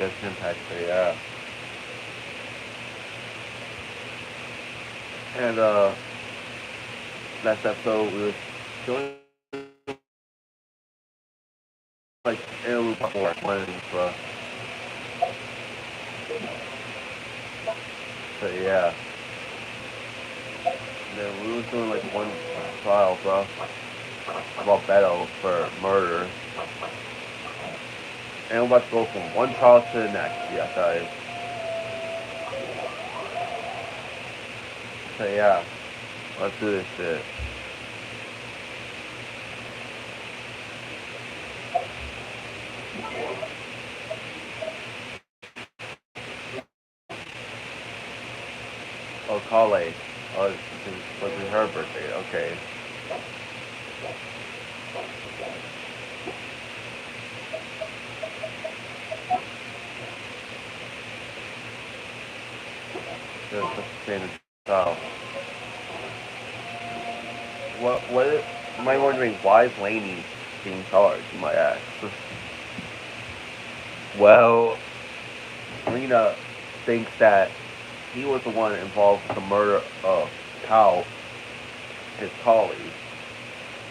Genshin Impact, so yeah. And last episode we was doing like interlude part 4, one of these, bro. So yeah. Then we was doing like one trial, bro, about Beto for murder. And we're about to go from one trial to the next, yeah, guys. So yeah, let's do this shit. Oh, Kale. Oh, it was her birthday. Okay. Just saying the trial. What am I wondering? Why is Laney being charged? You might ask. Well, Lena thinks that he was the one involved with the murder of Cal, his colleague,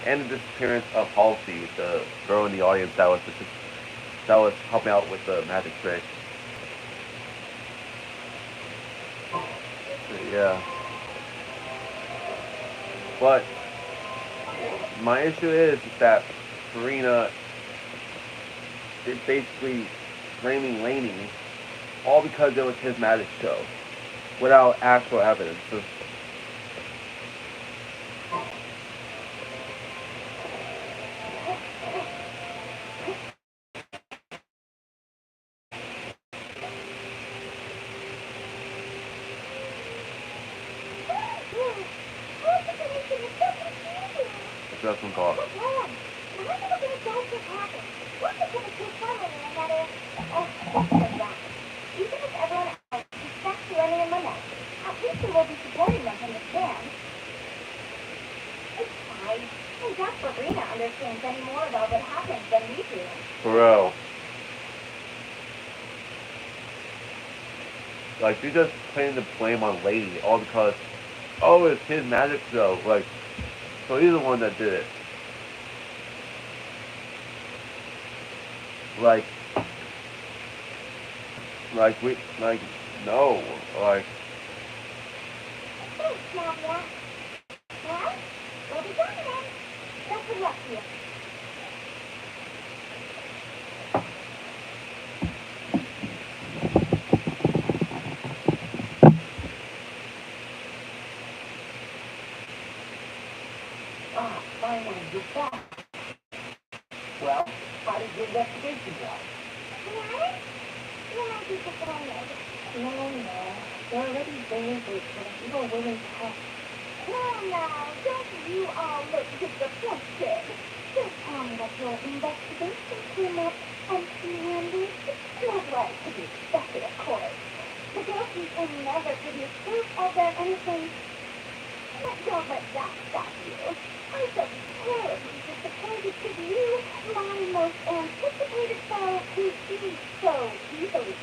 and the disappearance of Halsey, the girl in the audience that was helping out with the magic trick. Yeah, but my issue is that Farina is basically blaming Laney all because it was his magic show without actual evidence. So, just some thought. For real. Like, you just putting the blame on Lady all because, oh, it's his magic show. Like, so he's the one that did it. Like, like, no. Like,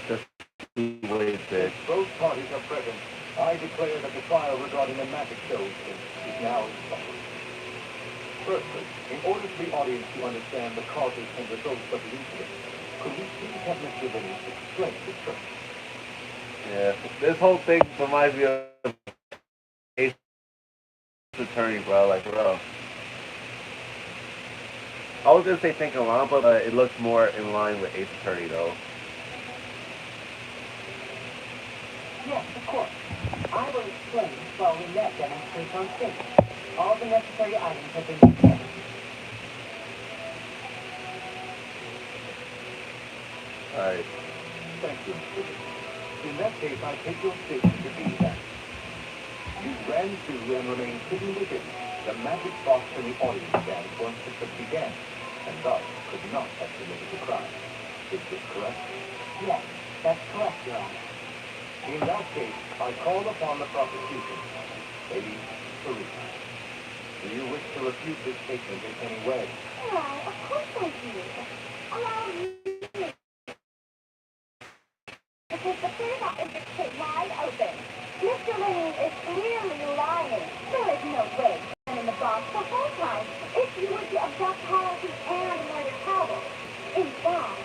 just he waived it. Both parties are present. I declare that the trial regarding the magic show is now stopped. Firstly, in order for the audience to understand the causes and results of the incident, could we please have Mr. Williams explain the truth? Yeah, this whole thing reminds me of Ace Attorney, bro. Like, bro. I was gonna say Think Along, but it looks more in line with Ace Attorney, though. Yes, of course. I will explain while we let demonstrate on stage. All the necessary items have been prepared. Alright. Thank you, Mr. Williams. In that case, I take your statement to be that you ran to and remained hidden within the magic box in the audience stand once the trip began, and thus could not have committed the crime. Is this correct? Yes, that's correct, Your Honor. In that case, I call upon the prosecution. Lady Farina, do you wish to refute this statement in any way? Well, of course I do. Allow me because the proof is wide open. Mr. Lenny is clearly lying. There is no way he's been in the box the whole time if you were to abduct Harley and murder Powell. In fact,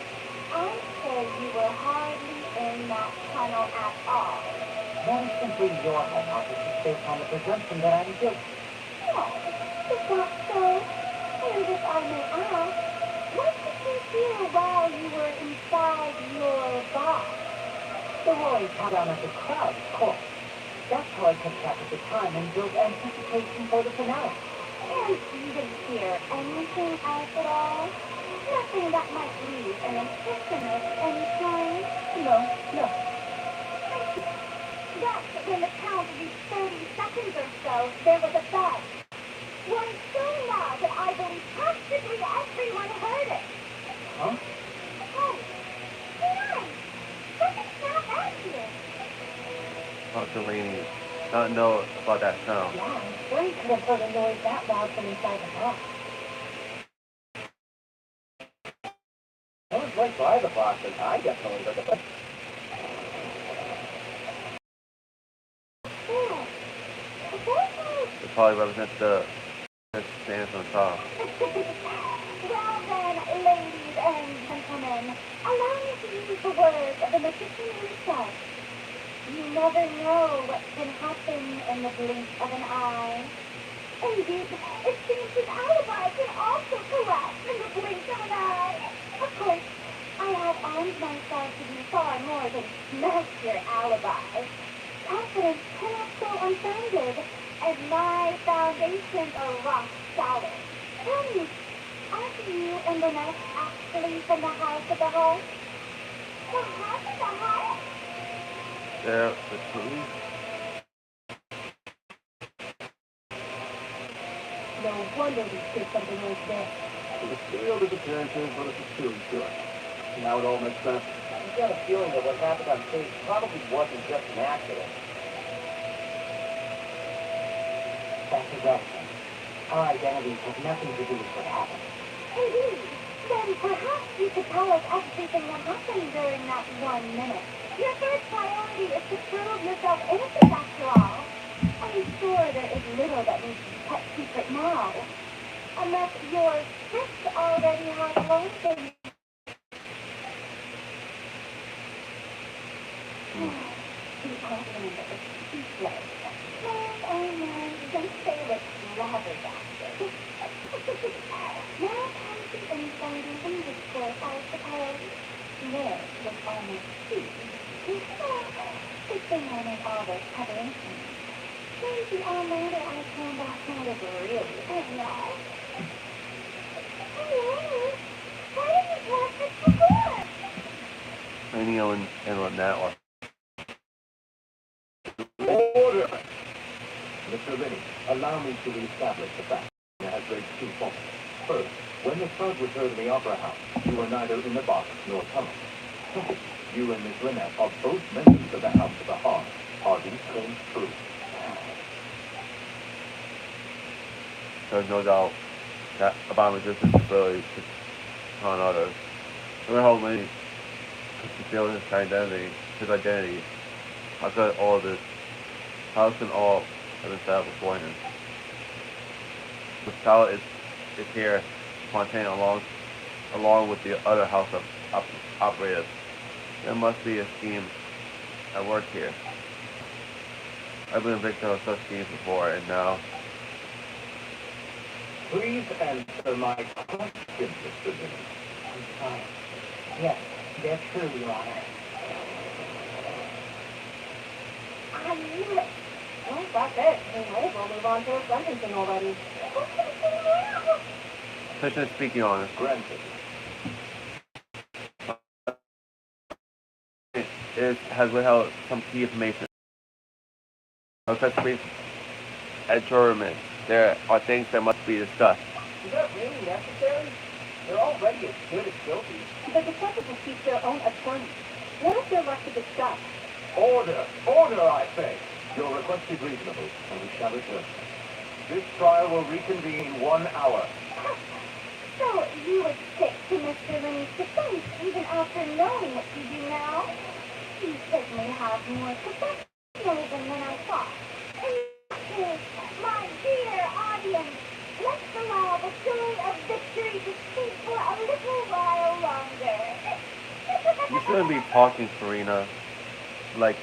I'd say you were hardly in that tunnel at all. That is simply your hypothesis based on the presumption that I'm guilty. No, is that so? And if I may ask, what did you do while you were inside your box? The roaring countdown of the crowd, of course. That's how I kept track of the time and built anticipation for the finale. And you didn't hear anything else at all? Nothing that might leave an impression of any kind? No. But when the count reached 30 seconds or so, there was a buzz. One so loud that I believe practically everyone heard it. Huh? Hey, Leon, something snap out here. Dr. Laney not know about that sound. Yeah, Frank could have heard a noise that loud from inside the box. I was right by the box, and I definitely heard the buzz. Yeah. It probably represents the stands on top. Well then, ladies and gentlemen, allow me to use the words of the magician himself. You never know what can happen in the blink of an eye. Indeed, it seems his alibi can also collapse in the blink of an eye. Of course, I have armed myself to do far more than smash your alibi. Confidence cannot so unfounded, as my foundations are rock solid. Tell me, aren't you and Lynette actually from the House of the Host? The House of the Host? There, the two. No wonder we did something like this. The serial disappearances, but it's a series to it. Now it all makes sense. I've got a feeling that what happened on stage probably wasn't just an accident. That's irrelevant. Our identities have nothing to do with what happened. Indeed. Then perhaps you could tell us everything that happened during that 1 minute. Your first priority is to prove yourself innocent after all. I'm sure there is little that needs to be kept secret now. Unless your script already has loads of you. Be confident that it's speechless. Oh, don't say it flabbergasted. Now comes the insider in discourse, I suppose. This was almost too. Good thing I made all those preparations. Maybe all later I turned out kind of really good now. Hello? Why didn't you watch this before? Laney and Lynette are. Order! Mr. Lenny, allow me to reestablish the fact that has raised 2 points. First, when the crowd was heard in the Opera House, you were neither in the box nor tunnel. Second, you and Miss Lynette are both members of the House of the Heart. Are these claims true? There's no doubt that abomination ability to con others. Remember how Laney could conceal his identity. How could all this? How can all have been set up beforehand? The palette is here, Fontaine along with the other house of operatives. There must be a scheme at work here. I've been a victim of such schemes before, and now. Please answer my question, Mr. Lenny. I'm sorry. Yes, they're true, Your Honor. I knew it. Well, that's it. We might as well move on to a sentencing already. What's going to do now? Petition speaking on it. Granted. It has withheld some key information. No such brief adjournment. There are things that must be discussed. Is that really necessary? They're already as good as guilty. The defendants will keep their own attorney. What is there left to discuss? Order! Order, I say! Your request is reasonable, and we shall adjourn. This trial will reconvene in 1 hour. So you would stick to Mr. Lenny's defense even after knowing what you do now? You say have more professionalism than I thought. In that case, my dear audience, let's allow the joy of victory to stay for a little while longer. You shouldn't be talking, Serena. Like,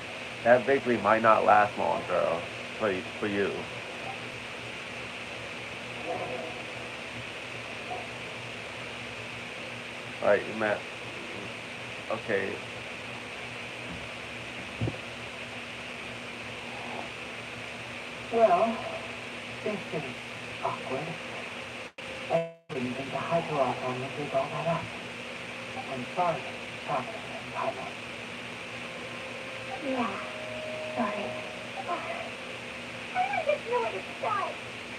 that victory might not last long, girl. For you. Alright, Matt. Okay. Well, this is awkward. I didn't think the Hyperophone would dig all that up. I'm sorry, Chocolate and Pilot. Yeah, sorry. I don't just know where to start.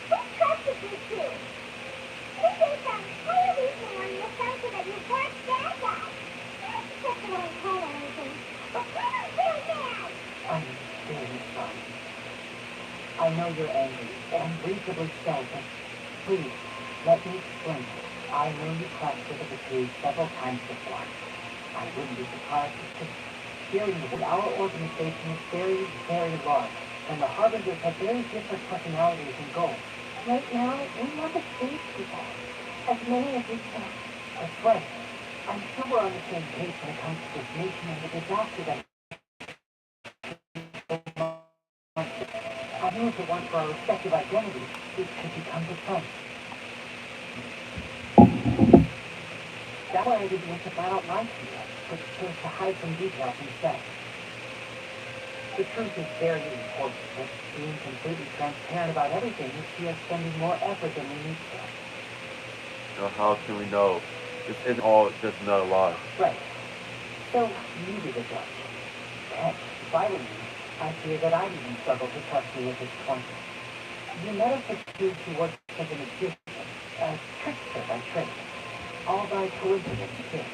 Who trusted you too? Who gave them higher reasoning on the assumption that you weren't bad guys? Not just that I'm calling anything, but I'm really mad. I'm very sorry. I know you're angry and reasonably so, but please, let me explain. I know you clashed with the Victory several times before. I wouldn't be surprised if just hearing that our organization is very, very large, and the Harbingers have very different personalities and goals. Right now, we want to save people. As many as we can. That's right. I'm sure we're on the same page when it comes to this nation and the disaster that I knew if it weren't for our respective identities, we could become good friends. That's why I didn't want to flat out lie to you, but chose to hide some details instead. The truth is very important, but being completely transparent about everything would see us spending more effort than we need to. So how can we know? This isn't all just another loss. Right. So, you be the judge. Heck, if I were you, I fear that I'd even struggle to trust you at this point. You met us as kids who worked as a magician, a trickster by trade. All by coincidence, too.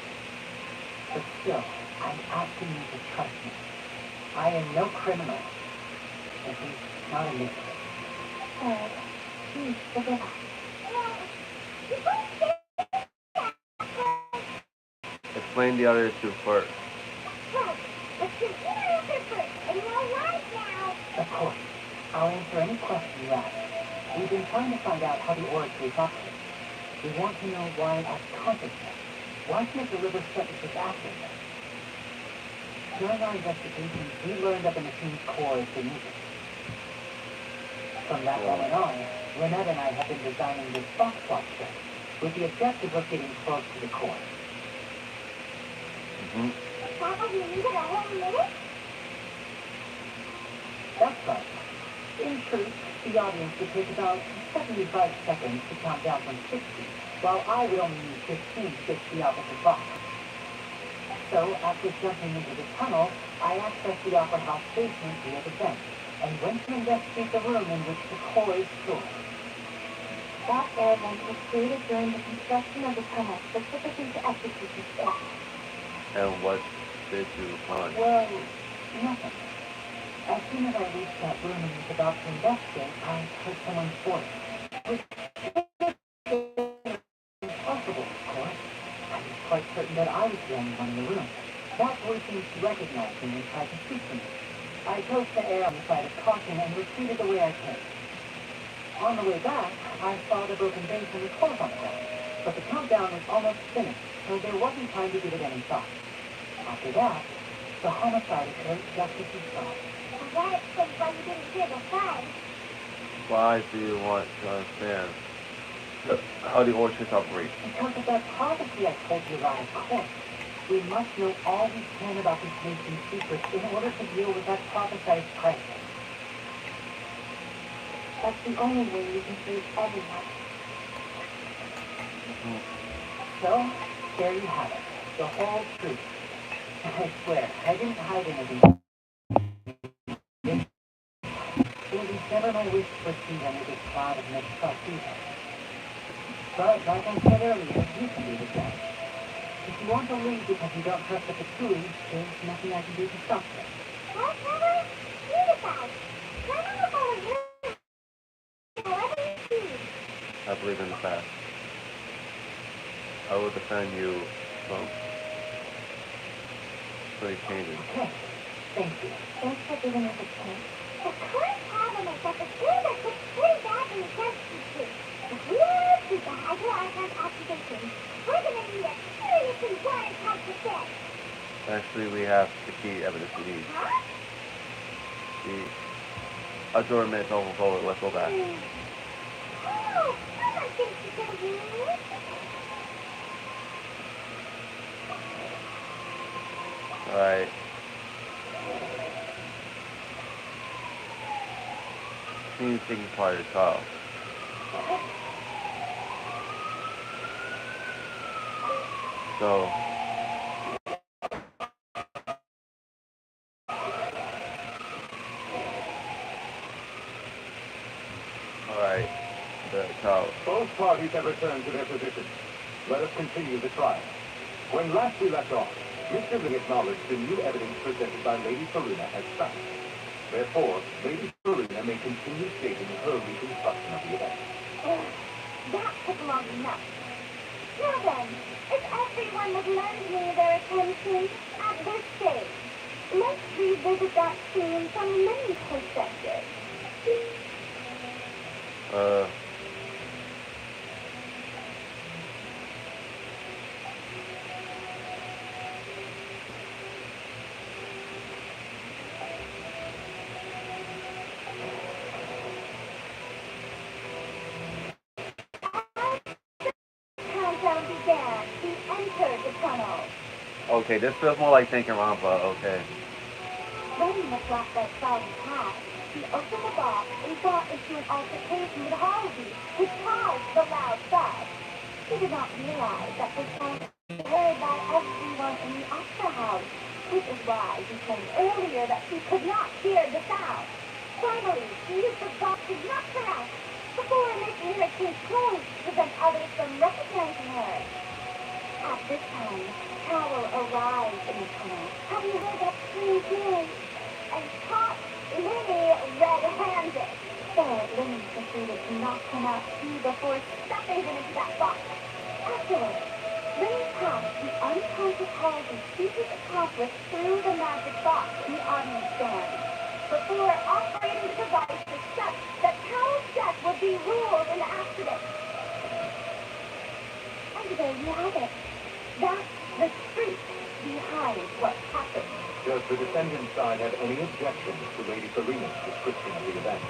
But still, I'm asking you to trust me. I am no criminal. At least, not in this case. Alright. Please, forgive us. Explain the other two first. Let's do your answer first, and you're right now. Of course. I'll answer any question you ask. We've been trying to find out how the oratory operates. We want to know why it has consciousness. Why can it deliver sentences accurately? During our investigations, we learned that the machine's core is beneath it. From that moment on, Lynette and I have been designing this box swap trick with the objective of getting close to the core. Mm-hmm. That was you needed a whole minute? That's right. In truth, the audience would take about 75 seconds to count down from 60, while I would only use 15 to get to the opposite box. So, after jumping into the tunnel, I accessed the Opera House basement via the vent, and went to investigate the room in which the core is stored. That air vent was created during the construction of the tunnel specifically to execute this plan. And what did you find? Well, nothing. As soon as I reached that room and was about to investigate, I heard someone's voice. Which is impossible, of course. I was quite certain that I was the only one in the room. That voice seemed to recognize me and tried to speak to me. I chose to err on the side of caution and retreated the way I came. On the way back, I saw the broken vase and the clothes on the ground, but the countdown was almost finished, so there wasn't time to give it any thought. After that, the homicide occurred just as you saw. That explains why you didn't hear the sign. Why do you want to understand how the orchards operate? Because of that prophecy I told you about, of course. We must know all we can about this nation's secrets in order to deal with that prophesied crisis. That's the only way we can save everyone. Mm-hmm. So, there you have it. The whole truth. I swear, I didn't hide anything. It was never my wish to proceed under this cloud of mistrust either. But, like I said earlier, you can be the judge. If you want to leave because you don't trust the Patui, there's nothing I can do to stop you. What, Trevor? You decide. Run off all of you. Whatever you choose. I believe in the past. I will defend you from these changes. Okay. Thank you. Thanks for giving us a chance. The current problem is that the schools are so pretty badly against each other. If we are to the hydroarchive activation, we're going to need a seriously watertight defense. Actually, we have the key evidence we need. Huh? The adjournment overvoted. Let's go back. Oh, someone thinks you can do. Alright. Seems taking part of the call. So, alright, the call. Both parties have returned to their positions. Let us continue the trial. When last we left off, Mr. Lee acknowledged the new evidence presented by Lady Farina as fact. Therefore, Lady Farina may continue stating her reconstruction of the event. That took long enough. Now then, if everyone would lend me their attention at this stage, let's revisit that scene from many perspectives. Countdown began. We entered the tunnel. Okay, this feels more like thinking Rampa, okay. When the flatbed saw the path, he opened the box and got into an altercation with Halsey, which caused the loud thud. He did not realize that this sound was heard by everyone in the opera house, which is why he claimed earlier that he could not hear the sound. Finally, he used the box to knock her out before making her change clothes to prevent others from recognizing her. At this time, Towel arrived in the tunnel, having heard that strange noise, and caught Linny red-handed. So Linny proceeded to knock him out too before stuffing him into that box. Afterwards, Linny passed the unconscious Halsey secret accomplice through the magic box in the audience stand, before operating the device to such that Towel's death would be ruled an accident. And there you have it. That's the truth behind what happened. Does the defendant's side have any objections to Lady Farina's description of the event?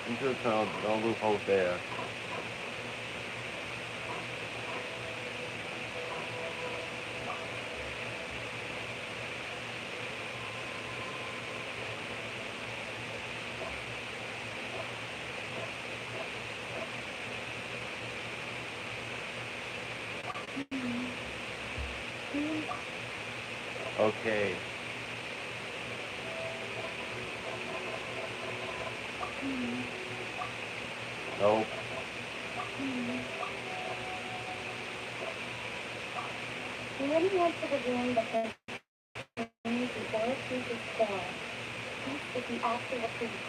Into the tunnel, don't lose hope there. Okay. Nope. When he went to the room that the before it was still, this is the actual truth.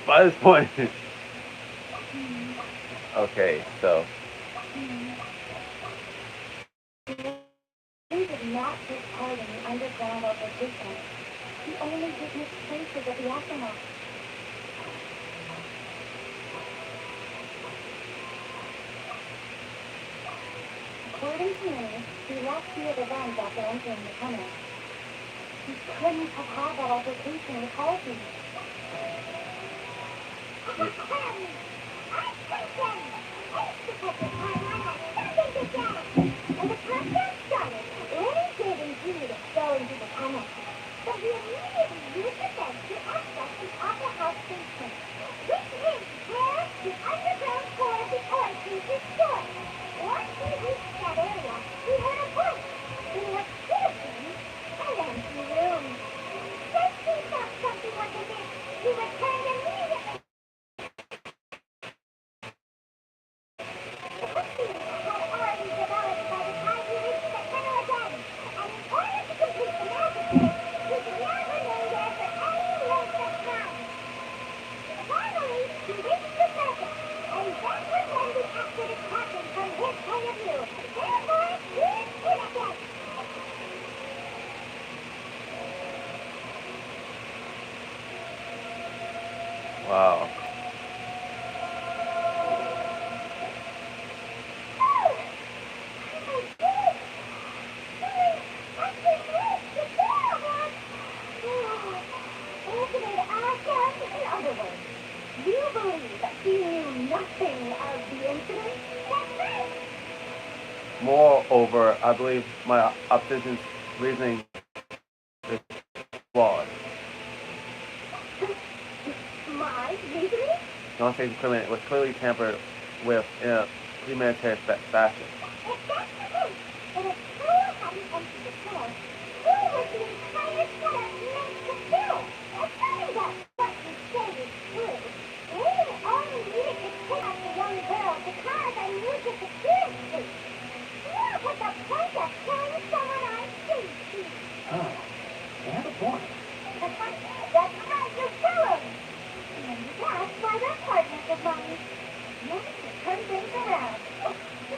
By this point. Okay, so. He did not take part in the underground altercation. He only witnessed traces of the aftermath. According to me, he left the event after entering the tunnel. He couldn't have had that altercation with Halsey. And the countdown started. Lenny did indeed go into the tunnel. But he immediately used the fence to access the Opera House basement, which is where the underground core of the origins is stored. Once he reached that area, he heard a voice in what could have been an empty room. Since he thought something was amiss, he returned immediately. Moreover, I believe my opposition's reasoning is flawed. My reasoning? United States equipment was clearly tampered with in a premeditated fashion. If that's the case, then if Kyle hadn't entered the tunnel, who was the entire setup meant to fill? Assuming that what you say is true, we only needed to kidnap the young girl because I knew the security. Not with the point of killing someone I see. Oh, they have a point. That's right, you're killing. And that's why they're partners of mine. Yes, turn things around.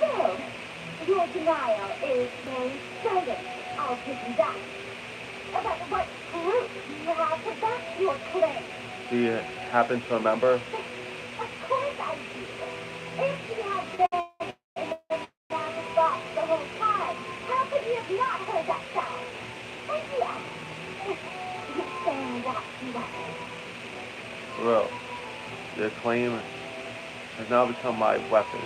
No, your denial is very stunning. I'll give you that. But what proof do you have to back your claim? Do you happen to remember? Of course I do. If you had been in the magic box the whole time, how could you have not heard that sound? And yes, you're saying that to us. Real. Your claim has now become my weapon.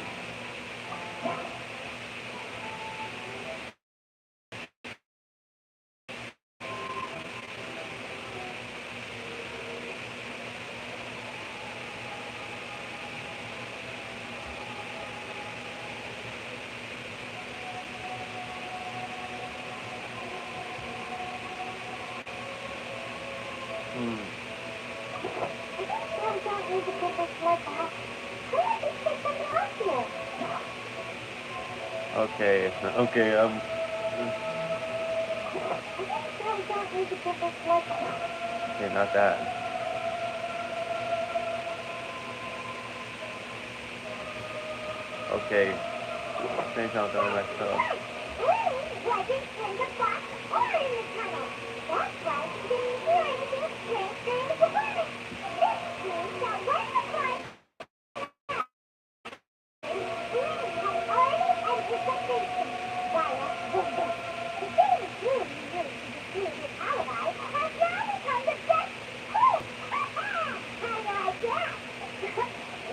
Okay, okay, okay, not that. Okay, same time done next up.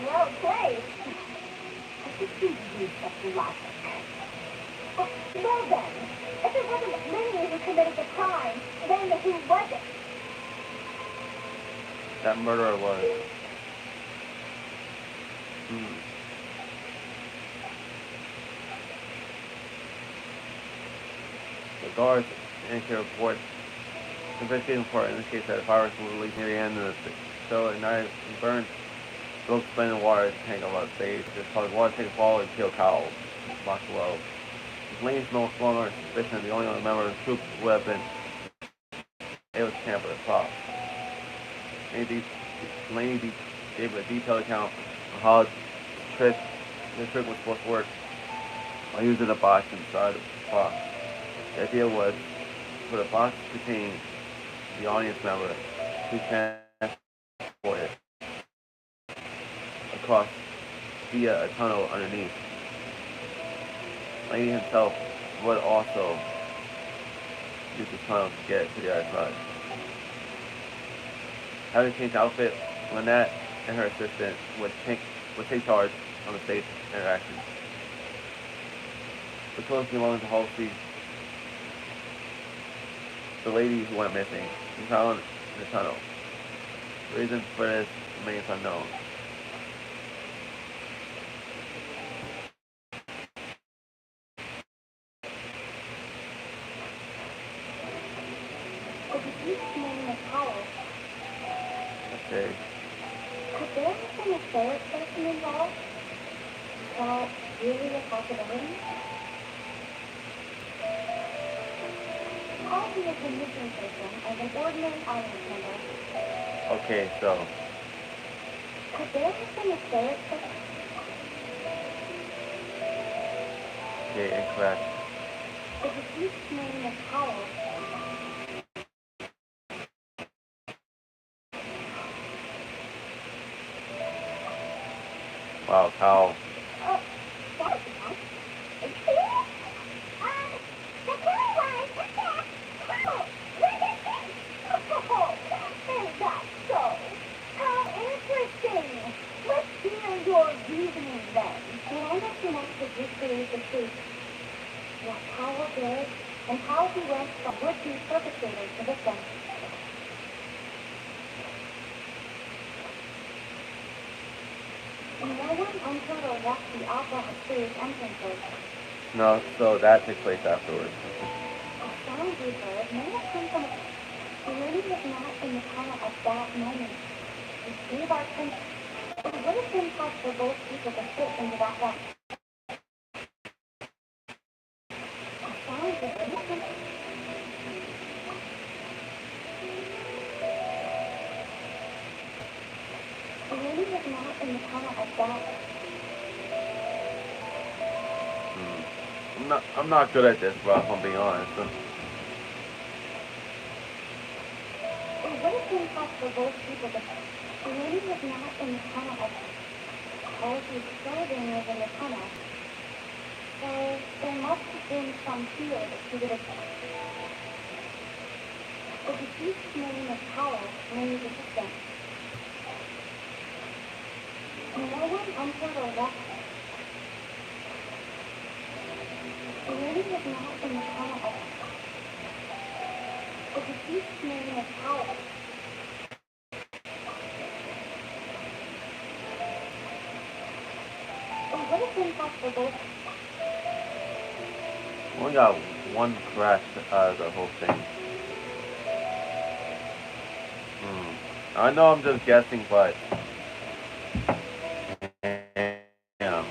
Well played. Well then, if it wasn't Minnie who committed the crime, then who was it? That murderer was. The guards enter report. The investigation report indicates that the virus was released near the end of the show at night and burned. Those spending water tank on the stage. Just caused water tank to fall and kill cows. Box below. Lane's no longer suspicion. The only other member of the troop would have been able to tamper the props. Laney gave a detailed account of how the trick was supposed to work by using a box inside the box. The idea was for the box to contain the audience member to transport it across via a tunnel underneath. Laney himself would also use the tunnel to get to the other side. Having changed outfit, Lynette and her assistant would take charge on the stage interaction. The close belonging to Halsey, the lady who went missing, was found in the tunnel. The reason for this remains unknown. Okay. Could there have been a third person involved? Is that really a possibility? Halsey is a missing person and an ordinary audience member. Okay, so. Could there have been a third person? Okay, incorrect. The deceased's name is Kyle. Wow, Kyle. That's nice. The killer was attacked. Kyle, where did he? Oh, is that so? How interesting. Let's hear your reasoning then. Can I let you know that this is the truth? did, and how he went from would-be perpetrator to victim. And no one entered or left the opera stage entrances. No, so that took place afterwards. A sound we heard may have come from Lily was not in the tunnel at that moment. It gave our attention. It would have been tough for both people to fit into that room. A sound we heard may have come Lily was not in the tunnel at that. I'm not good at this, bro, if I'm being honest. It would have been tough for both people to Lily was not in the tunnel at all his clothing was in the tunnel. So there must have been some fear that she would have. The deceased's name is Power, Lily's assistant. No one entered or left. Lily was not in the tunnel at the deceased's name is Power. It would have been tough for both. We only got one crash out of the whole thing. I know I'm just guessing, but yeah.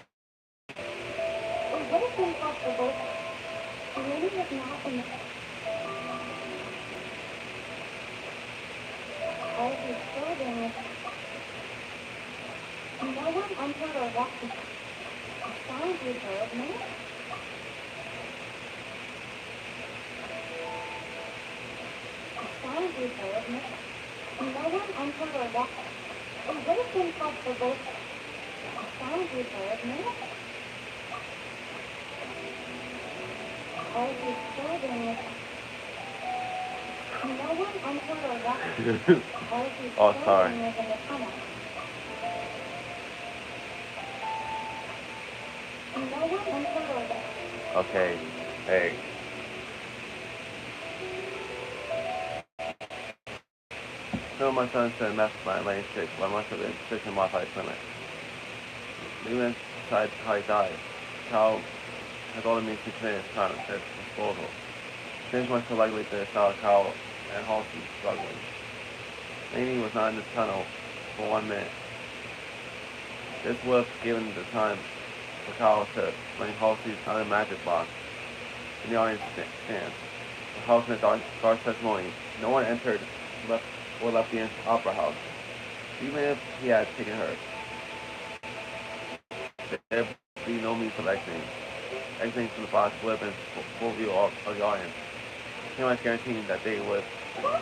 It would have been tough for both. Lily was not in the all his clothing was. No one entered or left. A sound we heard may have. A sound we heard may have. No one entered or left. It would have been tough for both. A sound we heard may have. All his clothing was. No one entered or left. All his Oh, clothing sorry. was in the tunnel. No one entered or left. Okay, hey. No, my son said mess by lane 6, but I must have been 6 and modified limit. Leaving inside how he died. Cal has all the means to commit his crime at his disposal. Things much more likely to style Cal and Halsey struggling. Laney was not in the tunnel for 1 minute. This would have given the time for Cal to bring Halsey's other magic box in the audience stands. The house in the dark testimony. No one entered or left the opera house, even if he had taken her. There would be no means of exiting. Exiting from the box would have been full view of the audience. Pretty much guaranteeing that they would go.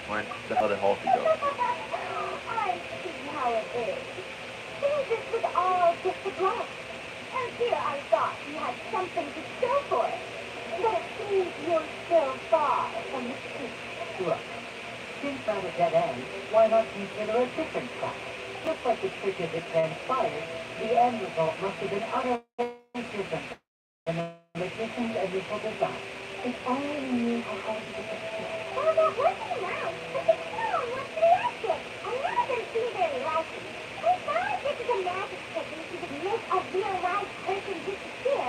Where the hell did Halsey go? I see how it is. This was all just a bluff. And here I thought you had something to show for it. But it seems you're still far from the truth. Look, since I'm at dead end, why not consider a different track? Just like the trick as it transpired, the end result must have been utterly different than the magician's initial design. If only we knew how hard to get this. Well, that wasn't now. But it's wrong. What's the answer? And none of them seem very likely. I thought this is a magic trick and if you could make a real life person disappear,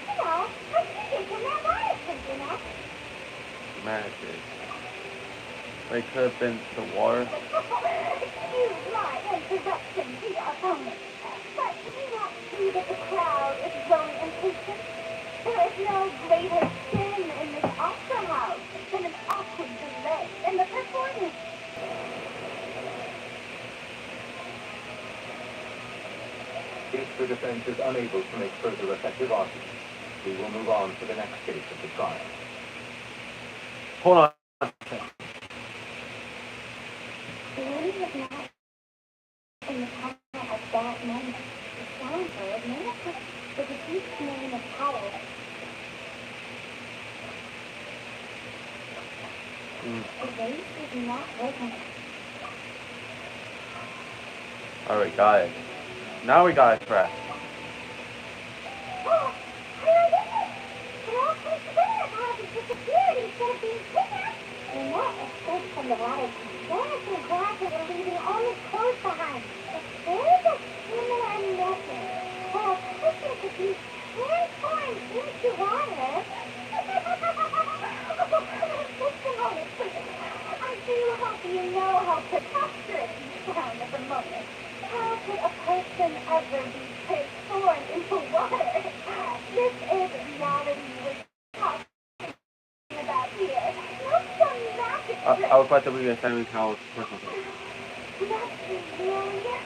you know, I think it can have life, you know? Magic. But it could have been the water. Excuse my introduction to your opponent, but do you not see that the crowd is growing impatient? There is no greater sin in this opera house than an awkward delay in the performance. If the defense is unable to make further effective arguments, we will move on to the next stage of the trial. Hold on. Lily was not in the tunnel at that moment. The sound heard may have put the deceased name of Power. The race is not broken. Alright, got it. Now we got it correct. Oh, here it is! We're all close together. How has disappeared instead of being kidnapped? We're not escaped from the water. Dennis and Glass are leaving all his clothes behind. But there's a similar message. Well, pushing to be transformed into water. Just a moment, please. I do hope you know how preposterous you sound at the moment. How could a person ever be transformed into water? This is reality we're talking about here. Not some magic trick. I was about to be a Sammy Cowell's personal thing. That's really...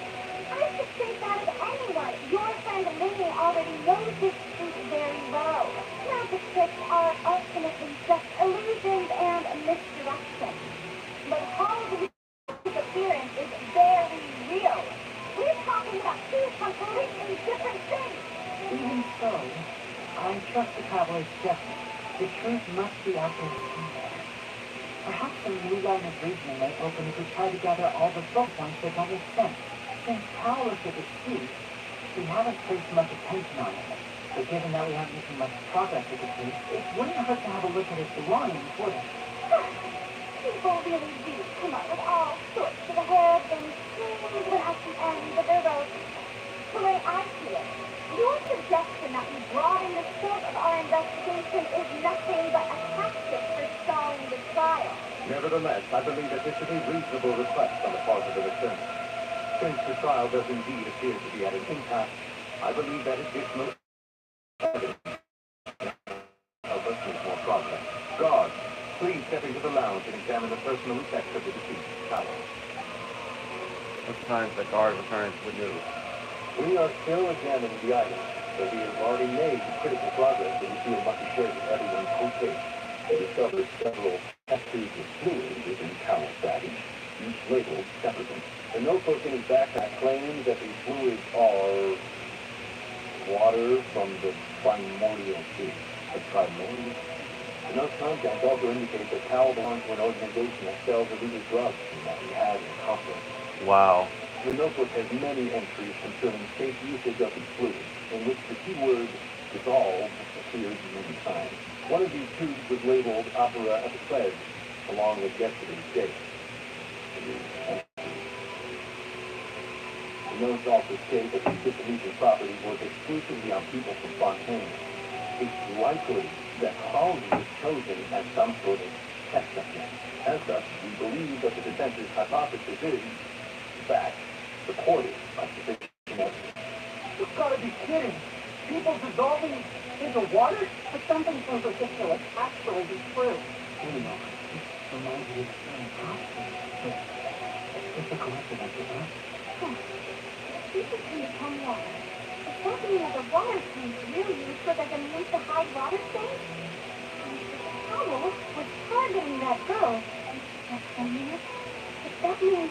I should say that of anyone. Your friend Minnie already knows this truth very well. Magic tricks are ultimately just illusions and misdirection. But Halloween's appearance is very real. We're talking about two completely different things. Even so, I trust the traveler's judgment. The truth must be out there somewhere. Perhaps a new line of reasoning may open to try to gather all the bullet points that don't make sense. Since Cal was at the seat, we haven't placed much attention on it. But given that we haven't made much progress with the case, it wouldn't hurt to have a look at his belongings, would it? People really do come up with all sorts of hair things when at the end of their rope. The way I see it, your suggestion that we broaden the scope of our investigation is nothing but a tactic for stalling the trial. Nevertheless, I believe that this is a reasonable request on the part of the attorney. Since the trial does indeed appear to be at an impasse, I believe that additional evidence help us make more progress. Guard, please step into the lounge and examine the personal effects of the deceased Tower. This time the guard returns with news. We are still examining the items, but we have already made critical progress that we feel must be shared with everyone post-haste. We discovered several test tubes of fluid within Cowell's baggage, each labeled separately. The notebook in his backpack claims that these fluids are water from the primordial sea. The primordial? The note's contents also indicate that Cowell belongs to an organization that sells illegal drugs and that he has an accomplice. Wow. The notebook has many entries concerning safe usage of these fluids, in which the keyword dissolve appears many times. One of these tubes was labeled Opera of the Pledge, along with yesterday's date. The notes also state that these distribution properties work exclusively on people from Fontaine. It's likely that Halsey was chosen as some sort of test subject. As such, we believe that the defense's hypothesis is, in fact, supported by sufficient evidence. You've got to be kidding! People dissolving into water? But something so ridiculous actually be true. Anyhow, this reminds me of some hospital. It's a coincidence, isn't it? This is going to come water. Does that mean that the water tanks really used so they can use to hide water stains? Howell was targeting that girl. That's the minute. Does that mean...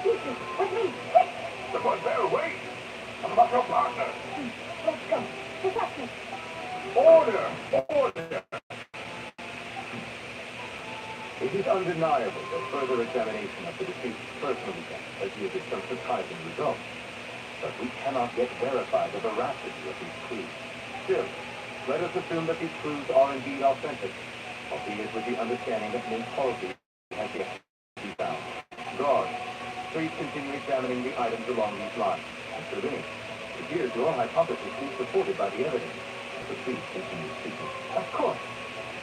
Easy, with me, quick! But what's there? Wait! What about your partner? Let's go. Protect me. Order! Order! It is undeniable that further examination of the deceased's personal effects has yielded some surprising results. But we cannot yet verify the veracity of these clues. Still, let us assume that these clues are indeed authentic, albeit with the understanding that Ms. Halsey has yet to be found. Guard, please continue examining the items along these lines. Mr. Ling, it appears your hypothesis is supported by the evidence. So please continue speaking. Of course.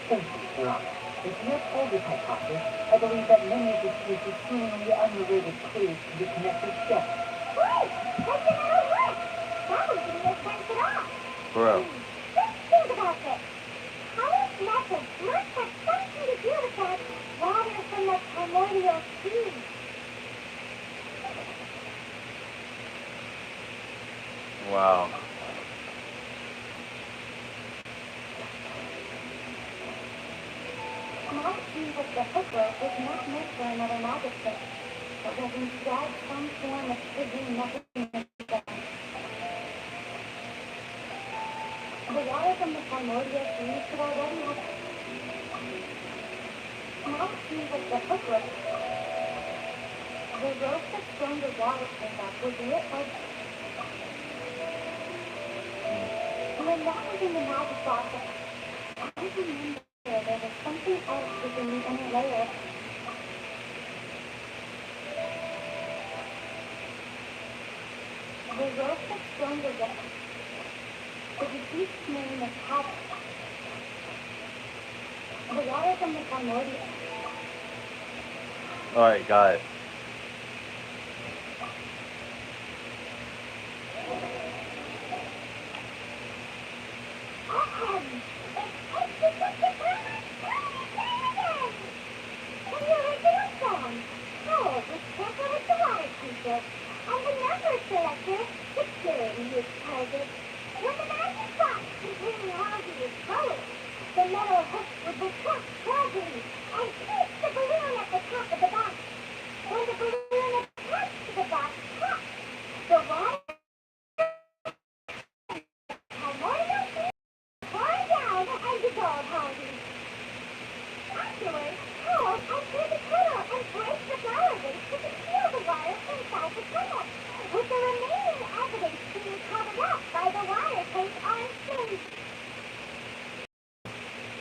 Thank you, Your Honor. If you uphold this hypothesis, I believe that many of the cases seemingly unrelated clues can be connected together. Wait! Take it out of work! That would give me a sense at all. Bro. Just think about this. Howard's message must have something to do with that water from the primordial sea. Wow. Not seems like the hook rope was not meant for another magic trick, but was instead some form of triggering mechanism. The water from the primordial sea could already have... Now it seems like the hook rope. The rope that strung the water tank up was lit by... when that was in the magic box, I remember there was something else within the inner layer. The rope was stronger than the deceased name of power. The water from the primordial. Alright, got it. And the number selector securing this target. When the magic box containing all these colors, the metal hook would retract gradually and keep the balloon at the top of the box. When the balloon attached to the box pops, the water primordial pour down and dissolve houses. Afterwards, Hal enter the tunnel and break the flower vase to conceal the water inside the tunnel, with the remaining evidence being covered up by the water tank on stage.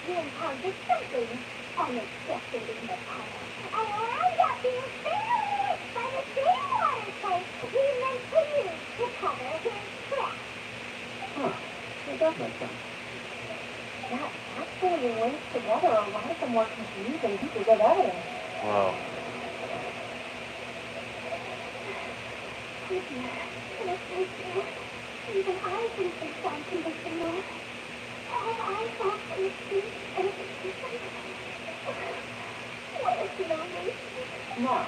You encountered something unexpected in the tunnel, and wound up being fatally hit by the same water tank he meant to use to cover his tracks. Huh. It does make sense. That actually links together a lot of the more confusing pieces of evidence. Wow. Even I think they sound convincing now. Have I found anything? What is the only? Now,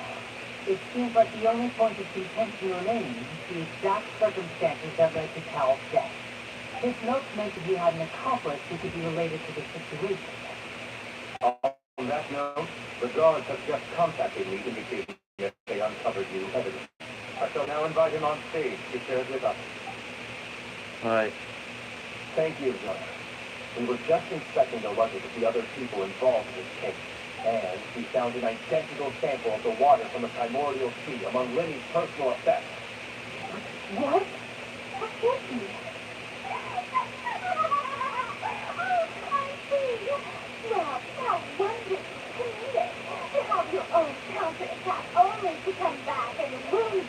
it seems like the only point of contention remaining is the exact circumstances that led to Cal's death. His notes mentioned he had an accomplice who could be related to the situation. On that note, the guards have just contacted me indicating that they uncovered new evidence. I shall now invite him on stage to share it with us. Alright. Thank you, John. We were just inspecting the luggage of the other people involved in this case, and we found an identical sample of the water from the primordial sea among Lenny's personal effects. What? What can't be? Well, how wonderful to meet it. To have your own counterattack only to come back and wound you.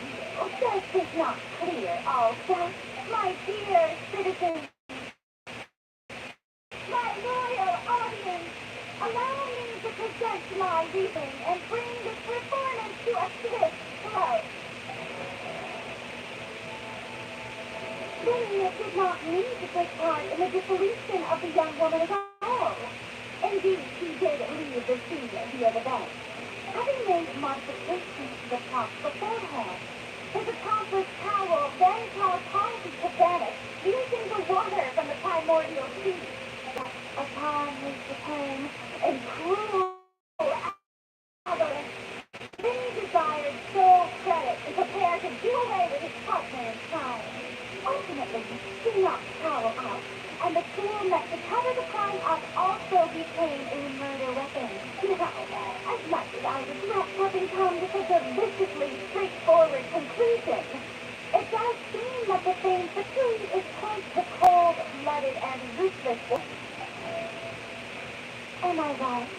This is not clear, also. My dear citizens, my loyal audience, allow me to present my reason and bring this performance to a swift close. Lenny did not need to take part in the dissolution of the young woman at all. Indeed, he did leave the scene via the bank, having made modifications to the plot beforehand. His accomplice Powell then caused Halsey to vanish using the water from the primordial sea. Upon his return, in cruel avarice, Lenny desired sole credit and prepared to do away with his partner in crime. Ultimately, he knocked Powell out, and the tool meant to cover the crime up also became a murder weapon. Now, as much as I regret having come to such a viciously straightforward conclusion, it does seem that the same fatigue is quite the cold-blooded and ruthless one. Am I right,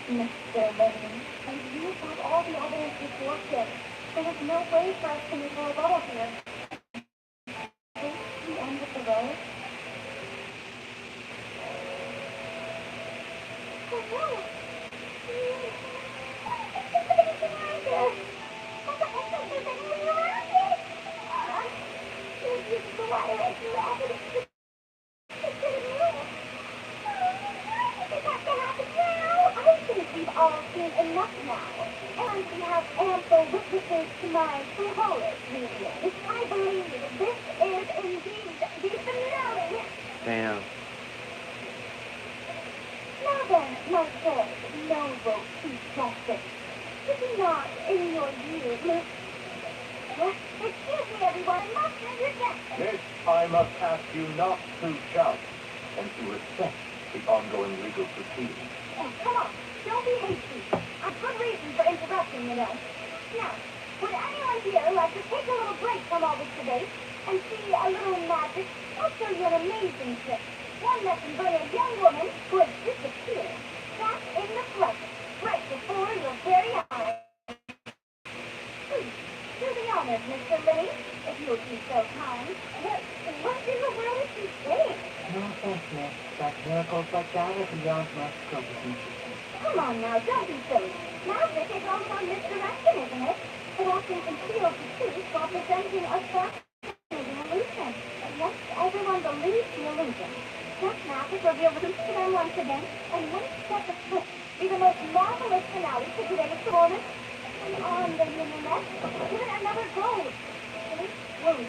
Mr. Lenny? And you have all the evidence before him. There is no way for us to make a rebuttal here. This the end of the road? Oh no! We've all seen enough now, and we have ample witnesses to my flawless reasoning. I believe this is indeed the finale. Damn. Now then, my third noble Chief Justice, is it not in your view, Miss... Excuse me, everyone, I must interject. Miss, I must ask you not to shout and to respect the ongoing legal proceedings. Oh, come on, don't be hasty. I've good reason for interrupting, you know. Now, would anyone here like to take a little break from all this debate? And see, a little magic, I'll show you an amazing trick. One that can bring a young woman who has disappeared back in the present, right before your very eyes. Please, do the honors, Mr. Lee, if you would be so kind. What in the world is he saying? No offense, miss, but miracles like that are beyond my scope of interest. Come on now, don't be silly. Magic is also misdirection, isn't it? It often conceals the truth while presenting a fascinating illusion. Yes, everyone believes the illusion. Just magic reveals the truth to them once again, and wouldn't such a twist be the most marvelous finale to today's performance? Come on, the internet. Give it another go. Wait.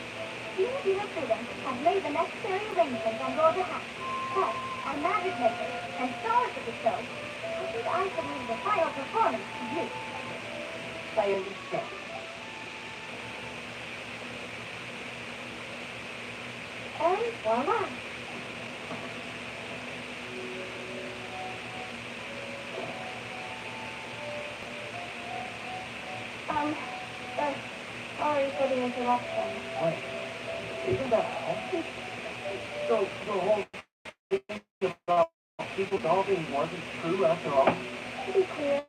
You and your freedom have made the necessary arrangements on your behalf. But, our magic makers and stars of the show, I should leave the final performance to you. I understand. And voila. Sorry for the interruption. Wait, isn't that all? So the whole thing about people dolphins wasn't true after all? To be clear,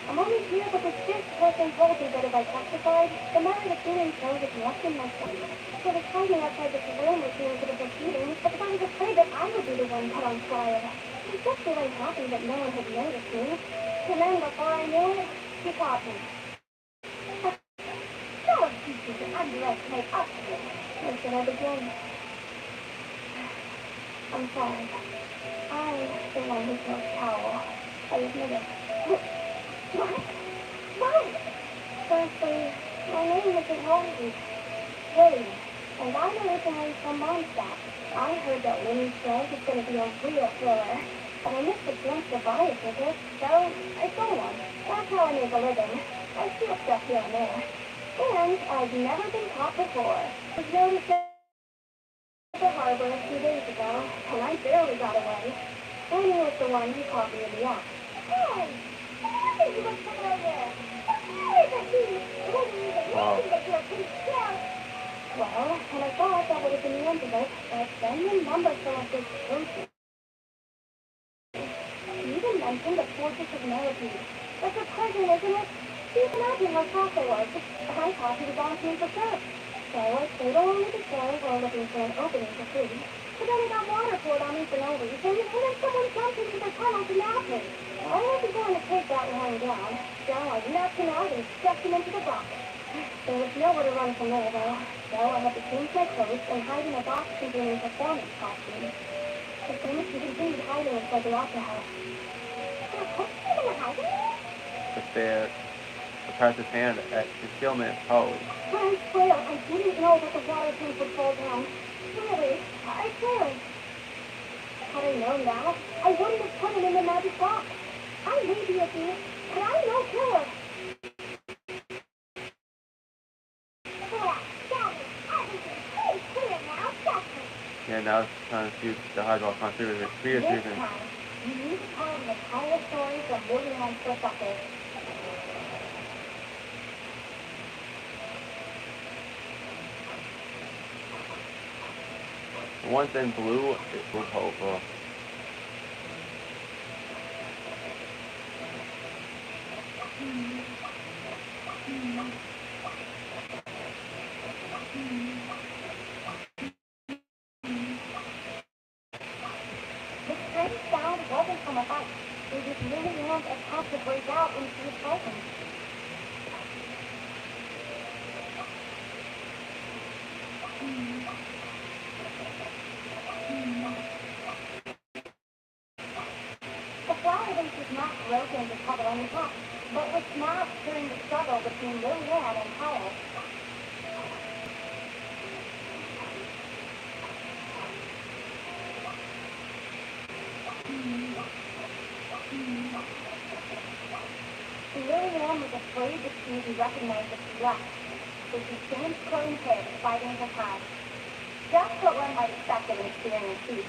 I'm only here because this person told me that if I testified, the matter of doing so was nothing myself. So they tied me outside this room with me into the proceedings because I was afraid that I would be the one put on trial. I was just really happy that no one had noticed me. And then before I knew it, he caught me. Don't teach you to underestimate us here. Where should I begin? I'm sorry. I'm the one who killed Powell. I admit it. What? Why? Firstly, my name isn't Rosie. Wade. And I'm originally from Mondstadt. I heard that Winnie's Show is going to be a real thriller. But I missed a glimpse to buy a ticket, so I stole one. That's how I make a living. I steal stuff here and there. And I've never been caught before. I was noticed at the harbor a few days ago, and I barely got away. Winnie was the one who caught me in the act. Hey! What is this familiar? Where is he? Winnie, the lady that you're pretty scared. Well, and I thought that would have been the end of it, but then the number selected Genshin. He even mentioned the Fortress of Melody. That's a present, isn't it? You can imagine how shocked I was. I thought he was on to me for sure. So I stayed along with the show while looking for an opening for food. But then I got water poured on me for no reason, and then someone jumped into the tunnel to nab me. I wasn't going to take that lying down, so I knocked him out and stuffed him into the box. There was nowhere to run from there, though, so I had to change my clothes and hide in a box containing performance costumes. The famous he continued hiding inside the opera house. To press his hand at concealment pose. I swear, I didn't know that the water tank would fall down. Really, I swear. Had I known that, I wouldn't have put him in the magic box. I may be a thief, but I'm no killer. Yeah, now it's trying to shoot the hardball considered a previous This reason. time, you need to tell him the entire story from moving on perspective. The ones in blue, it was hopeful. The strange sound wasn't from a fight. It was really meant a cat to break out into his presence. The flower vase was not broken to cover any top, but was smashed during the struggle between Lilian and Kyle. Lilian was afraid that she would be recognized as black, so she changed Chloe's hair to fighting her time. Just what one might expect of an experienced thief.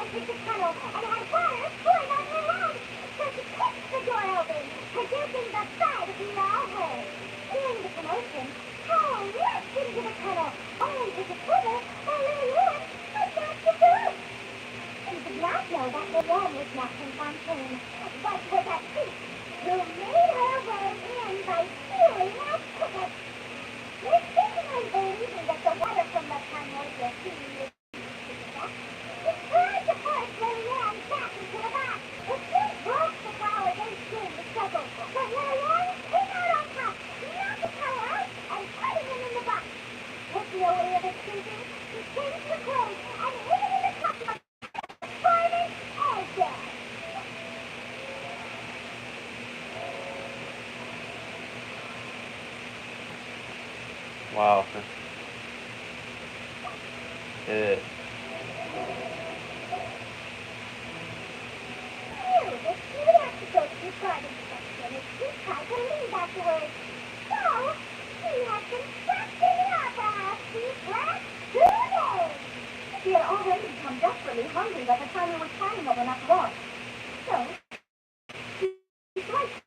entered the tunnel and had water poured on her head. So she kicked the door open, producing the thud we all heard. During the commotion, Hal leapt into the tunnel, only to discover that Lily Ann was not the door. She did not know that Lily Ann was not from Fontaine, but was at peace, who made her way in by stealing our tickets. Mistakenly believing that the water from the primordial sea was he tried to force Lily Ann back into the box. It soon broke the flower vase during the struggle, but Lily Ann came out on top, knocked the power out, and put him in the box. With no way of escaping, he changed the clothes and hid him in the top of a farmer's egg. Wow. Yeah. The cute has to go to the garden section if she tried to leave afterwards. So, she has been trapped in the opera house these last 2 days. She had already become desperately hungry by the time we were chatting over enough lunch. So, she sliced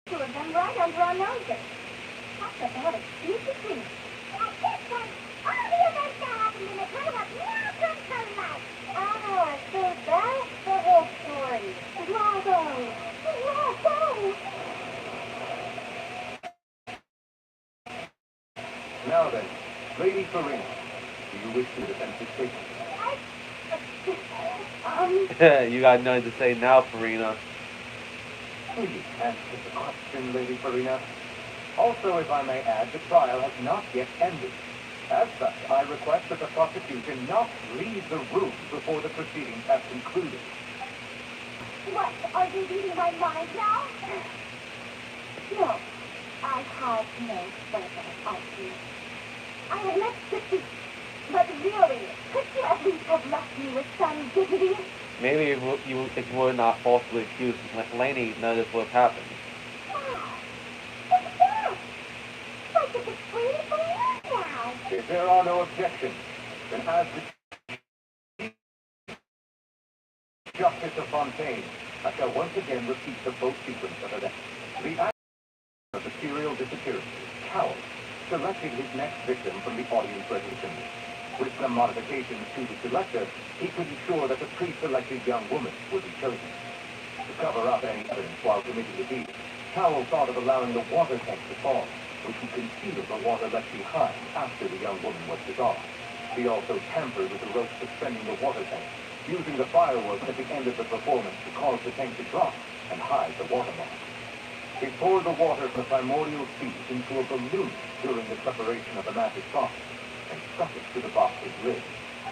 2 of them right under our noses. That's a bad excuse to see. At this point, all the events that happened in the tunnel have now come to life. Ah, so that's the whole story. Bravo! Bravo! Now then, Lady Farina, do you wish to defend this statement? You got nothing to say now, Farina. Please answer the question, Lady Farina. Also, if I may add, the trial has not yet ended. As such, I request that the prosecution not leave the room before the proceedings have concluded. What, are you reading my mind now? No, I have no further argument. I admit defeat, but really, could you at least have left me with some dignity? Maybe if you were not falsely accused, Lainey, none of this would have happened. What's that? Like it's explaining for you now. If there are no objections, then as the Justice of Fontaine, I shall once again repeat the full sequence of events. The actor of the serial disappearance, Cowell, selected his next victim from the audience resolution. With some modifications to the selector, he could ensure that the pre-selected young woman would be chosen. To cover up any evidence while committing the deed, Cowell thought of allowing the water tank to fall, which would conceal the water left behind after the young woman was dissolved. He also tampered with the rope suspending the water tank, using the fireworks at the end of the performance to cause the tank to drop and hide the watermark. He poured the water from the primordial sea into a balloon during the preparation of the magic box and stuck it to the box's lid.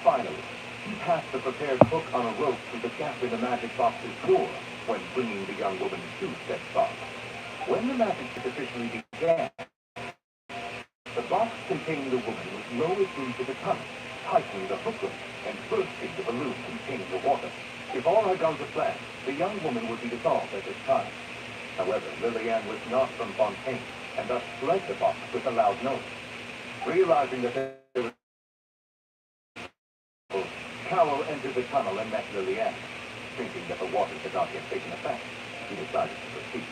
Finally, he passed the prepared hook on a rope through the gap in the magic box's door when bringing the young woman to said box. When the magic officially began, the box containing the woman was lowered into the tunnel, tightening the hook rope and bursting the balloon containing the water. If all had gone to plan, the young woman would be dissolved at this time. However, Lily Ann was not from Fontaine, and thus fled the box with a loud noise. Realizing that there was Cowell entered the tunnel and met Lily Ann. Thinking that the water had not yet taken effect, he decided to proceed.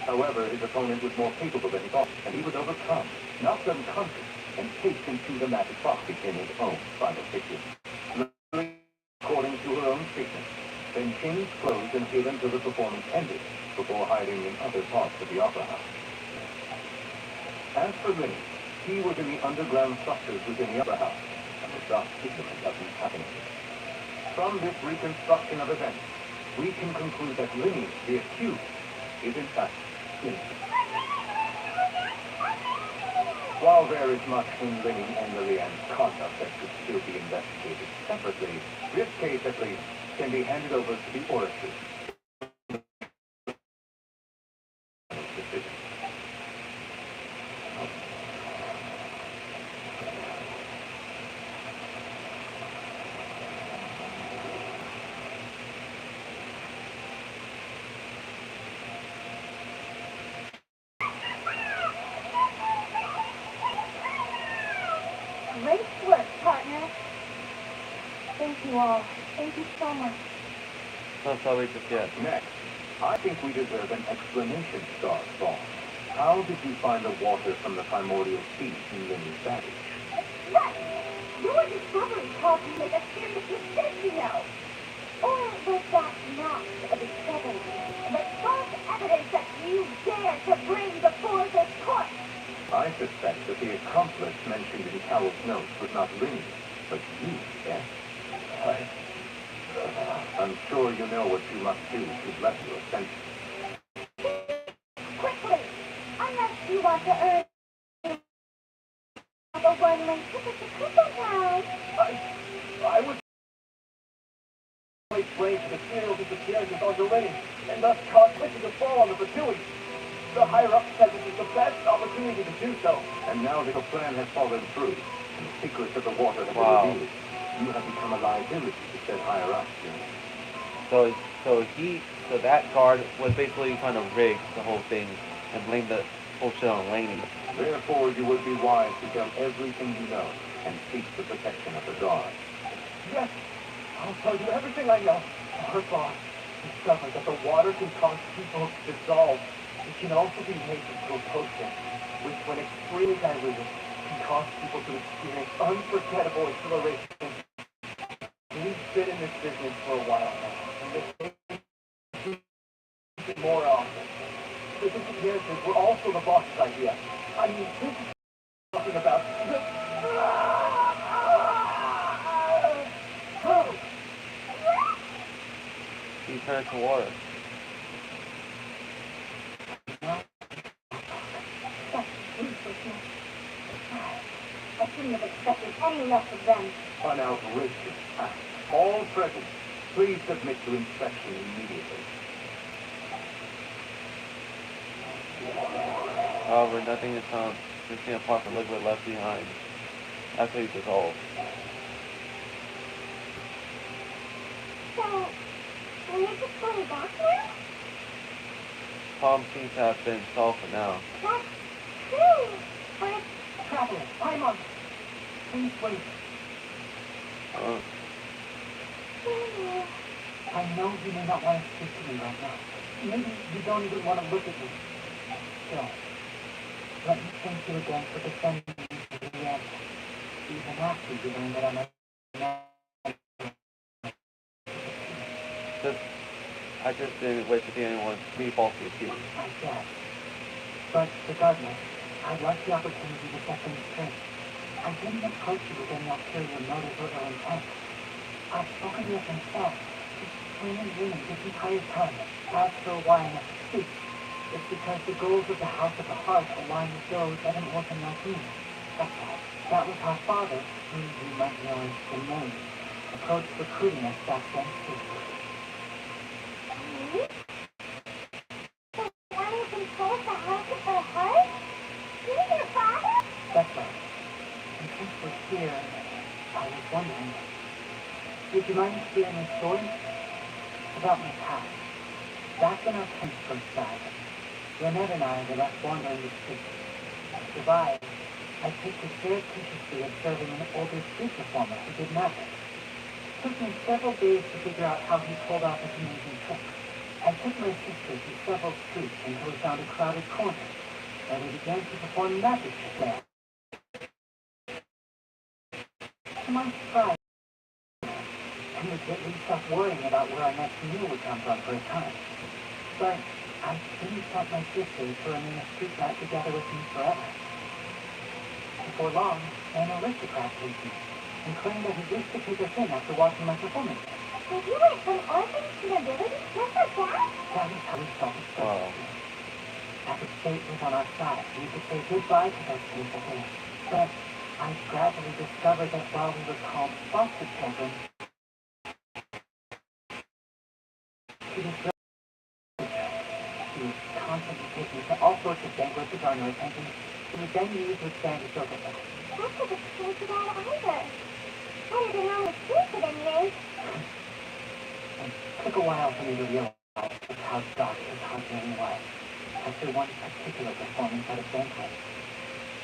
However, his opponent was more capable than he thought, and he was overcome, knocked unconscious, and placed into the magic box in his own final picture. Lily, according to her own statement, then changed clothes and hid until the performance ended, before hiding in other parts of the opera house. As for Linny, he was in the underground structures within the opera house, and was thus ignorant of these happenings. From this reconstruction of events, we can conclude that Linny, the accused, is in fact innocent. While there is much in Linny and Lily Ann's conduct that could still be investigated separately, this case, at least, can be handed over to the orators. Decision. Great work, partner. Thank you all. Thank you so much. Not sorry just yet. Next, I think we deserve an explanation, Star Spawn. How did you find the water from the primordial sea in Lily's baggage? Right! Your discovery caused me to make a serious mistake, you know. Or was that not a discovery, but false evidence that you dared to bring before this court? I suspect that the accomplice mentioned in Cowell's notes was not Lily, but you, yes? I'm sure you know what you must do to bless your sentence. Quickly! Unless you want to earn a one-way ticket to Crystal Town. I was explain to the serial disappearances on the ring, and thus cause Richard to fall on the gratuity. The higher-up said this is the best opportunity to do so. And now that the plan has fallen through, and the secrets of the water have been revealed, you have become a liability to said higher-up. So that guard was basically trying to rig the whole thing and blame the whole shit on Laney. Therefore, you would be wise to tell everything you know and seek the protection of the gods. Yes, I'll tell you everything I know. Our boss discovered that the water can cause people to dissolve. It can also be made into a potion, which, when extremely diluted, can cause people to experience unforgettable exhilaration. We've been in this business for a while now, and they use it more often. The disappearances were also the boss's idea. I mean, this is talking about the... He turned to water. I shouldn't have expected any less of them. An outrageous act. All present, please submit to inspection immediately. However, nothing is found missing apart from liquid left behind after he dissolved. So, we're just going back now? Problem seems to have been solved for now. That's true, but... Traveler, I'm on. Please wait. Daniel... I know you may not want to speak to me right now. Maybe you don't even want to look at me. Still, let me thank you again for defending me to the end. Even after you learned that I'm a I just didn't wish to see anyone be falsely accused. I guess. But regardless, I'd like the opportunity to set things straight. I didn't approach you with any ulterior motive or ill intent. I've spoken to it myself. It's plainly winning this entire time. As for why I never speak, it's because the goals of the House of the Heart align with those of an orphan like me. That's all. That was how Father, whom you might know as the name, approached recruiting us back then too. Me? So now you can call the House of the Heart? You're your father? That's right. And since we're here, I was wondering, would you mind hearing a story? About my past. Back when our parents first died, Lynette and I were left wandering the streets. To survive, I picked a surreptitiously observing an older street performer who did magic. It took me several days to figure out how he pulled off his amazing trick. I took my sister to several streets until we found a crowded corner, where we began to perform magic there. To my surprise, I immediately stopped worrying about where our next meal would come from for a time. But I didn't want my sister to remain a street rat together with me forever. Before long, an aristocrat came to me and claimed that he wished to take us in after watching my performance. So you went from orphan to nobility just like that? That was how we felt at first. As if fate was on our side, we could say goodbye to those painful days. But I gradually discovered that while we were called foster children, he was constantly taking to all sorts of banquets to garner attention. He would then use to expand his social circle. That could explain to that either. Better than all the stupid in you. It took a while for me to realize just how dark his heart really was. After one particular performance at a banquet,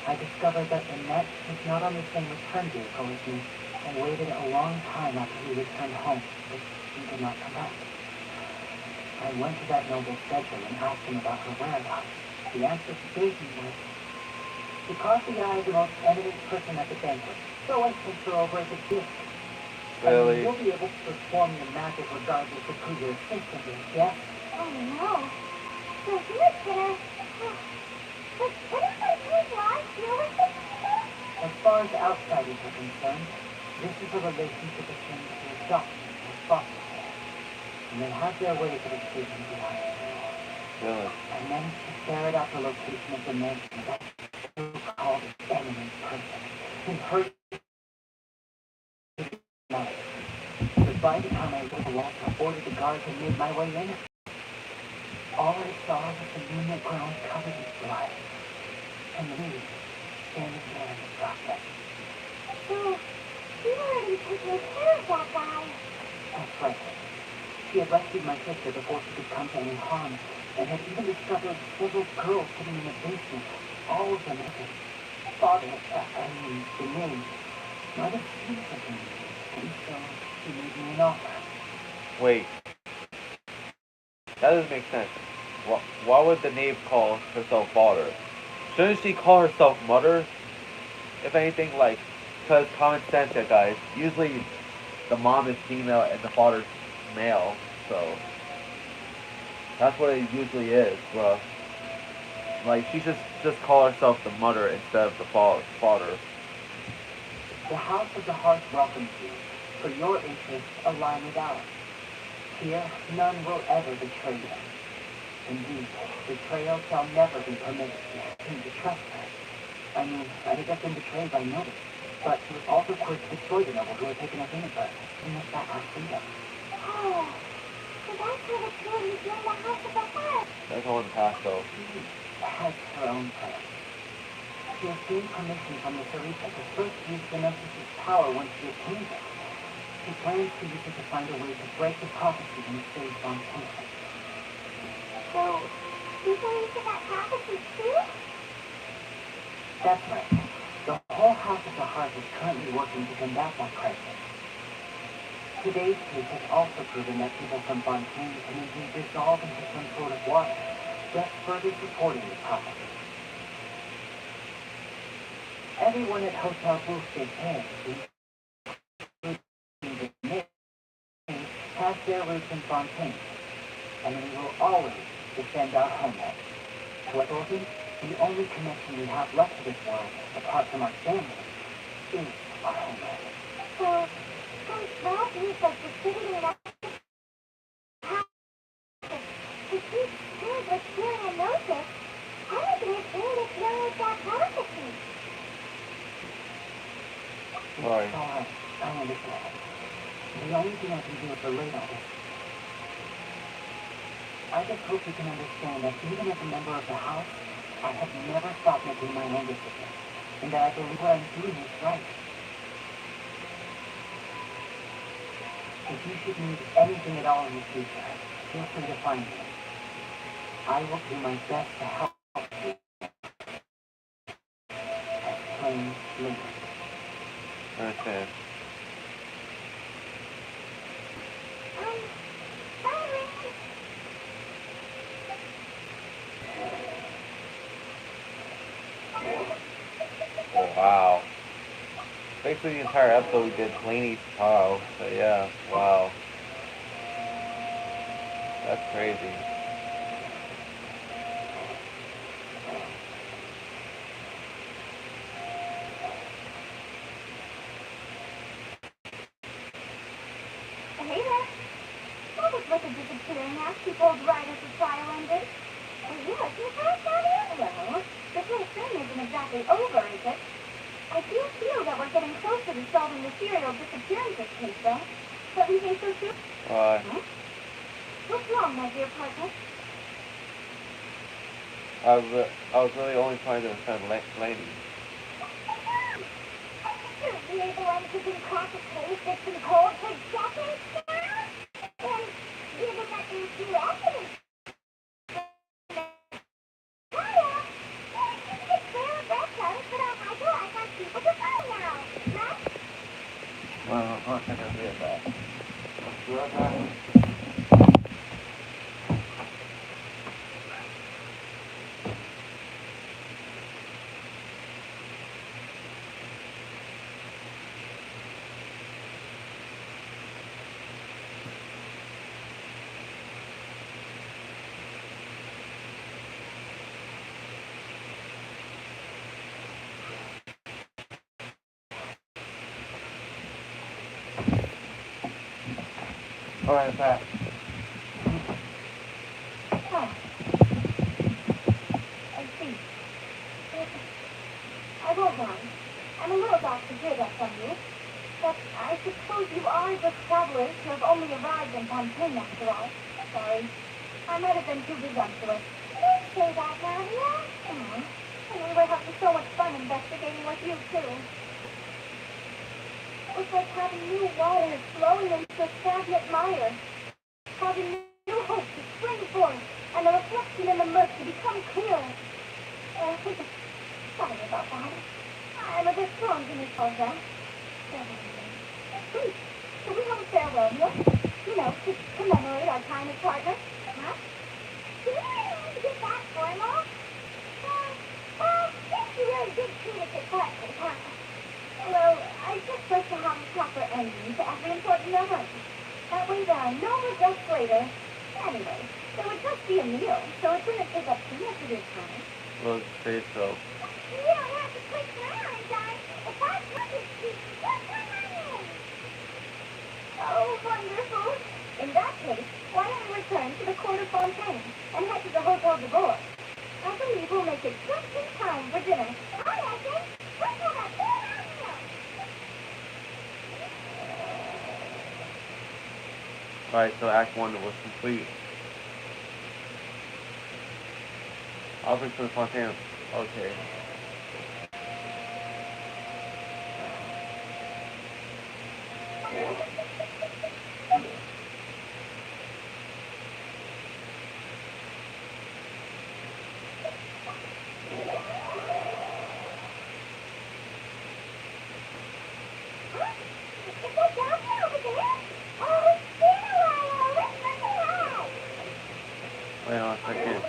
I discovered that Annette was not on the same return vehicle as me, I waited a long time after he returned home, but he did not come back. I went to that noble's bedroom and asked him about her whereabouts. The answer he gave me was, she caught the eye of the most eminent person at the banquet, so I sent her over as a gift. Really? You'll be able to perform your magic regardless of who your assistant is, yes? Oh no. So he was gonna... But wouldn't my his life deal with this? As far as outsiders are concerned, this is a relationship akin to adoption or foster care. And they have their ways of escaping the eye. Really? I managed to ferret out the location of the man that so-called eminent person. He heard night. But by the time I was at the wall, I ordered the guards and made my way in. All I saw was the moonlit ground covered in blood. And me, standing there in the darkness. So, you already taken care of that guy. That's right. She had rescued my sister before she could come to any harm, and had even discovered several girls sitting in the basement, all of them with his father, the name, might have seen something, and so she made me an offer. Wait. That doesn't make sense. Why would the knave call herself father? Shouldn't she call herself mother? If anything, like, because common sense, yeah, guys. Usually, the mom is female and the father's male, so that's what it usually is, bro. Like, she should just call herself the mother instead of the father. The House of the Hearth welcomes you, for your interests align with ours. Here, none will ever betray you. Indeed, betrayal shall never be permitted. You seem to trust her. I mean, I had just been betrayed by notice, but she was also quick to destroy the noble who had taken us in at first, giving us back our freedom. Oh, so that's how the two of you joined the House of the Heart. That's all in the past, though. She has her own plan. She has gained permission from the Sarita to first use the Gnosis' power once she obtains it. She plans to use it to find a way to break the prophecy and save Fontaine. So, you believe in that prophecy too? That's right. The whole House of the Heart is currently working to combat that crisis. Today's case has also proven that people from Fontaine can indeed dissolve into some sort of water, thus further supporting the prophecy. Everyone at Hotel Bouffet, including the name, has their roots in Fontaine, and we will always defend our homeland. To us orphans, the only connection we have left to this world, apart from our family, is our homeland. So, some small piece of distributing that to keep things with hearing and notice, I think it's really acknowledge that prophecy. Sorry. It's all right. I understand. The only thing I can do is relate all this. I just hope you can understand that even as a member of the House, I have never stopped making my own decisions, and that I believe what I'm doing is right. If you should need anything at all in the future, feel free to find me. I will do my best to help you. As plain later. I understand. Byron. Oh, wow. Basically, the entire episode we did Laney's Tao. So, yeah, wow. That's crazy. Hey there. That was like a disappearing act you pulled right as the trial ended. Well, you must be fast down here. Well, this whole thing isn't exactly over, is it? I do feel that we're getting closer to solving the serial disappearances case, though. Don't you think so, too? Huh? What's wrong, my dear partner? I was really only trying to defend Laney. Should be able to crack a case that's been cold for decades now? And given that there's new evidence, Well, I'm not gonna do that. Let's do that. Alright, Pat. Oh, I see. I won't mind. I'm a little shocked to hear that from you. But I suppose you are just travelers who have only arrived in Fontaine after all. Sorry. I might have been too presumptuous. Don't say that, Nadia. Come on. And we were having so much fun investigating with you, too. It was like having new water flowing into a stagnant mire, causing new hope to spring forth, and the reflection in the murk to become clearer. Sorry about that. I'm a bit strong to meet all that. Please, could we have a farewell meal? You know, to commemorate our time as partners. Huh? Do you really want to get that formal? Since you really did treat us at breakfast, huh? Well, I just like to have a proper ending to every important event. That way there are no regrets later. Anyway, there would just be a meal, so it wouldn't take up too much of your time. Well, say so. You don't have to click around, guys. If I touch it, just come on in. Oh, wonderful. In that case, why don't we return to the Court of Fontaine and head to the Hotel de Bois? I believe we'll make it just in time for dinner. All right, then. Let's have a farewell meal. Alright, so Act 1 was complete. Offering for the Fontaine. Okay. Is that Daphne over there? Oh, it's been a while. Let's go say hi. Wait on a second.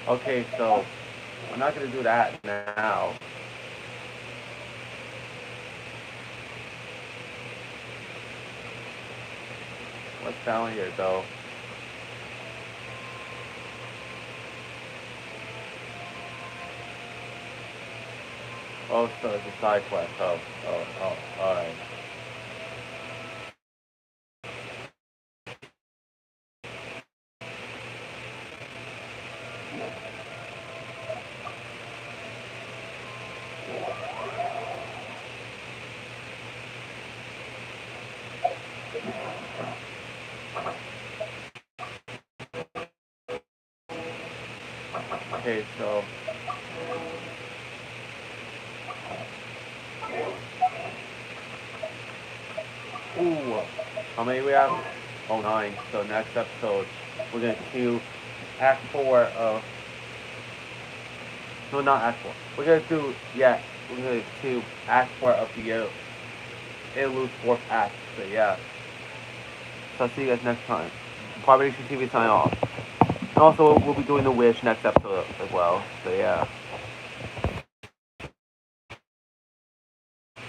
Okay, so I'm not gonna do that now. What's down here though? Oh, so it's a side quest. Alright. Okay, so ooh, how many we have? Oh, 9. So next episode, we're gonna do Act 4 of. No, not Act 4. We're gonna do We're gonna do Act 4 of the Interlude 4th Act. So yeah. So I'll see you guys next time. Carbonation TV sign off. And also, we'll be doing the Wish next episode as well. So yeah.